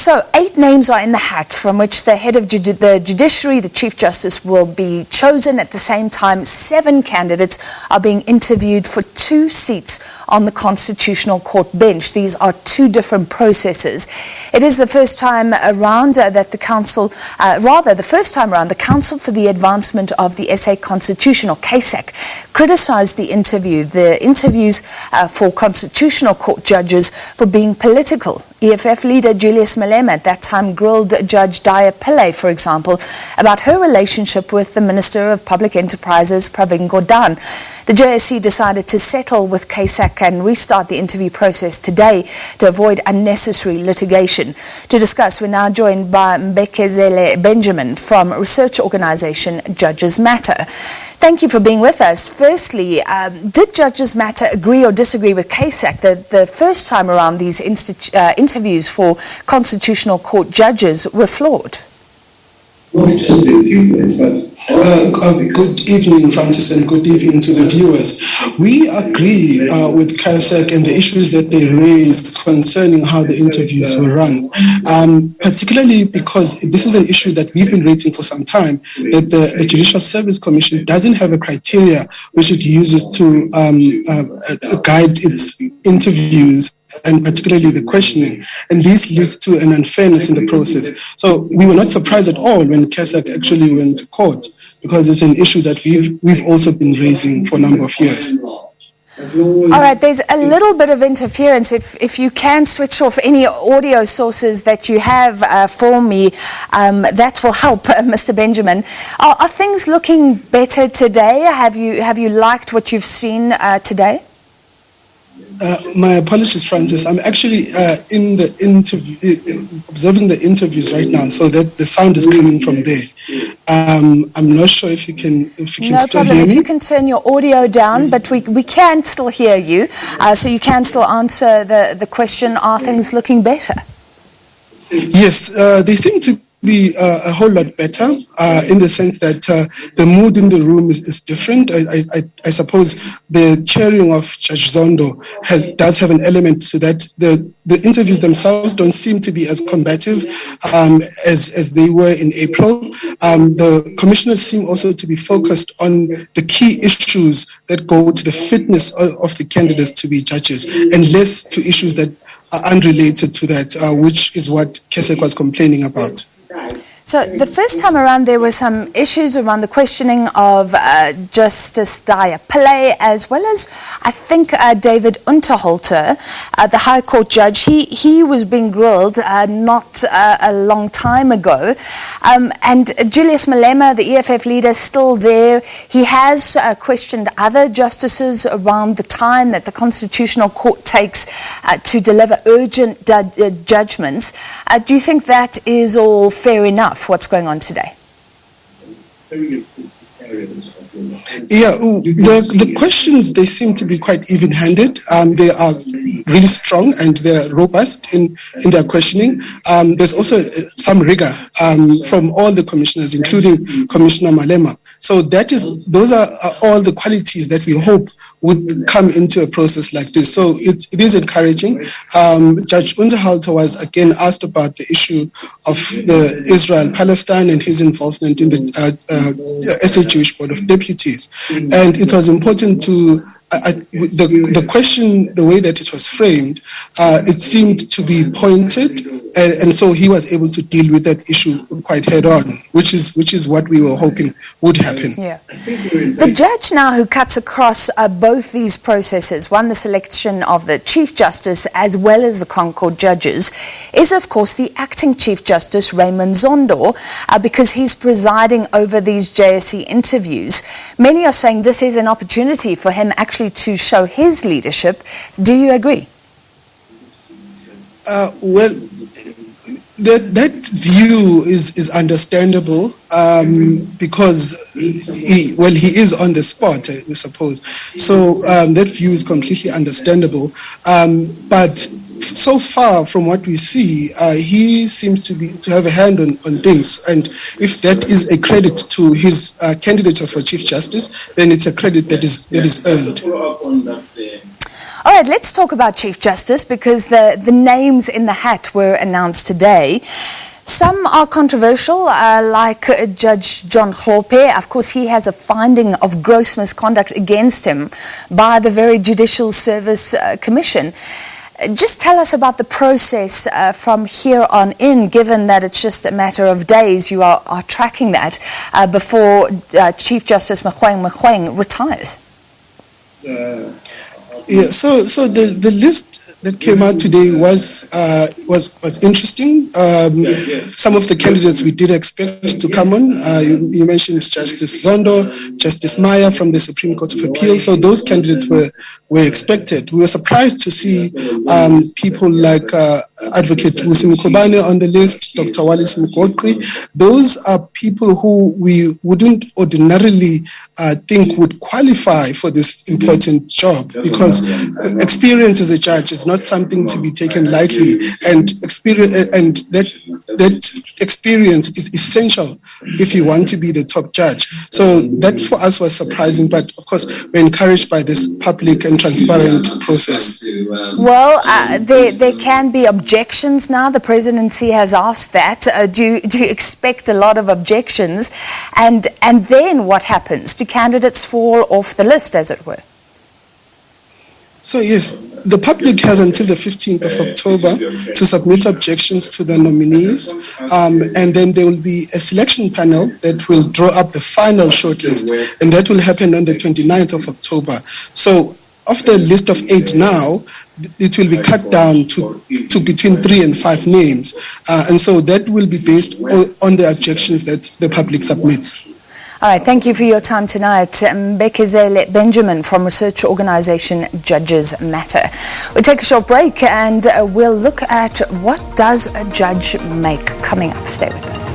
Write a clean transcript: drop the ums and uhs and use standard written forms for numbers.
So 8 names are in the hat from which the head of the judiciary, the Chief Justice, will be chosen. At the same time, 7 candidates are being interviewed for 2 seats on the Constitutional Court bench. These are 2 different processes. It is the first time around that the Council, the Council for the Advancement of the SA Constitution, or CASAC, criticised the interviews for Constitutional Court judges for being political. EFF leader Julius Malema at that time grilled Judge Dhaya Pillay, for example, about her relationship with the Minister of Public Enterprises, Pravin Gordhan. The JSC decided to settle with CASAC and restart the interview process today to avoid unnecessary litigation. To discuss, we're now joined by Mbekezeli Benjamin from research organisation Judges Matter. Thank you for being with us. Firstly, did Judges Matter agree or disagree with CASAC that the first time around these interviews for Constitutional Court judges were flawed? Good evening, Francis, and good evening to the viewers. We agree with CASAC and the issues that they raised concerning how the interviews were run, particularly because this is an issue that we've been raising for some time, that the Judicial Service Commission doesn't have a criteria which it uses to guide its interviews, and particularly the questioning, and this leads to an unfairness in the process. So we were not surprised at all when CASAC actually went to court, because it's an issue that we've also been raising for a number of years. All right, there's a little bit of interference. If you can switch off any audio sources that you have for me, that will help, Mr. Benjamin. Are things looking better today? Have you liked what you've seen today? My apologies, Francis. I'm actually in the interview, observing the interviews right now, so that the sound is coming from there. I'm not sure if you can still problem. hear me. If you can turn your audio down, but we can still hear you, so you can still answer the question: are things looking better? Yes, they seem to be a whole lot better in the sense that the mood in the room is different. I suppose the chairing of Judge Zondo does have an element to that. The interviews themselves don't seem to be as combative as they were in April. The commissioners seem also to be focused on the key issues that go to the fitness of the candidates to be judges, and less to issues that are unrelated to that, which is what CASAC was complaining about. So the first time around, there were some issues around the questioning of Justice Dhaya Pillay, as well as, I think, David Unterhalter, the High Court judge. He was being grilled not a long time ago. And Julius Malema, the EFF leader, still there. He has questioned other justices around the time that the Constitutional Court takes to deliver urgent judgments. Do you think that is all fair enough? What's going on today? Yeah, the questions, they seem to be quite even-handed. They are really strong and they're robust in their questioning. There's also some rigor from all the commissioners, including Commissioner Malema. So those are all the qualities that we hope would come into a process like this. So it is encouraging. Judge Unterhalter was again asked about the issue of the Israel-Palestine and his involvement in the SA Jewish Board of Deputies. And it was important to the question, the way that it was framed, it seemed to be pointed, and so he was able to deal with that issue quite head on, which is what we were hoping would happen. Yeah. The judge now who cuts across both these processes, one the selection of the Chief Justice as well as the ConCourt's judges, is of course the acting Chief Justice Raymond Zondo, because he's presiding over these JSC interviews. Many are saying this is an opportunity for him actually to show his leadership. Do you agree? Well, that view is understandable because he is on the spot, I suppose. So that view is completely understandable. But so far from what we see, he seems to have a hand on things, and if that is a credit to his candidature for Chief Justice, then it's a credit that is earned. All right, let's talk about Chief Justice, because the names in the hat were announced today. Some are controversial, like Judge John Dhaya. Of course, he has a finding of gross misconduct against him by the very Judicial Service Commission. Just tell us about the process from here on in, given that it's just a matter of days you are tracking that before Chief Justice Mogoeng retires. Yeah, so the list that came out today was interesting. Some of the candidates we did expect to come on. You mentioned Justice Zondo, Justice Maya from the Supreme Court of Appeal. So those candidates were expected. We were surprised to see people like Advocate Musi Mkhobane on the list, Dr. Wallace Mgogqi. Those are people who we wouldn't ordinarily think would qualify for this important job, because experience as a judge is not something to be taken lightly, and that experience is essential if you want to be the top judge. So that for us was surprising, but of course we're encouraged by this public and transparent process. Well, there can be objections now. The presidency has asked that. Do you expect a lot of objections? And then what happens? Do candidates fall off the list, as it were? So yes, the public has until the 15th of October to submit objections to the nominees, and then there will be a selection panel that will draw up the final shortlist, and that will happen on the 29th of October. So of the list of 8 now, it will be cut down to between 3 and 5 names, and so that will be based on the objections that the public submits. All right, thank you for your time tonight. Mbekezeli Benjamin from research organization Judges Matter. We'll take a short break and we'll look at what does a judge make coming up. Stay with us.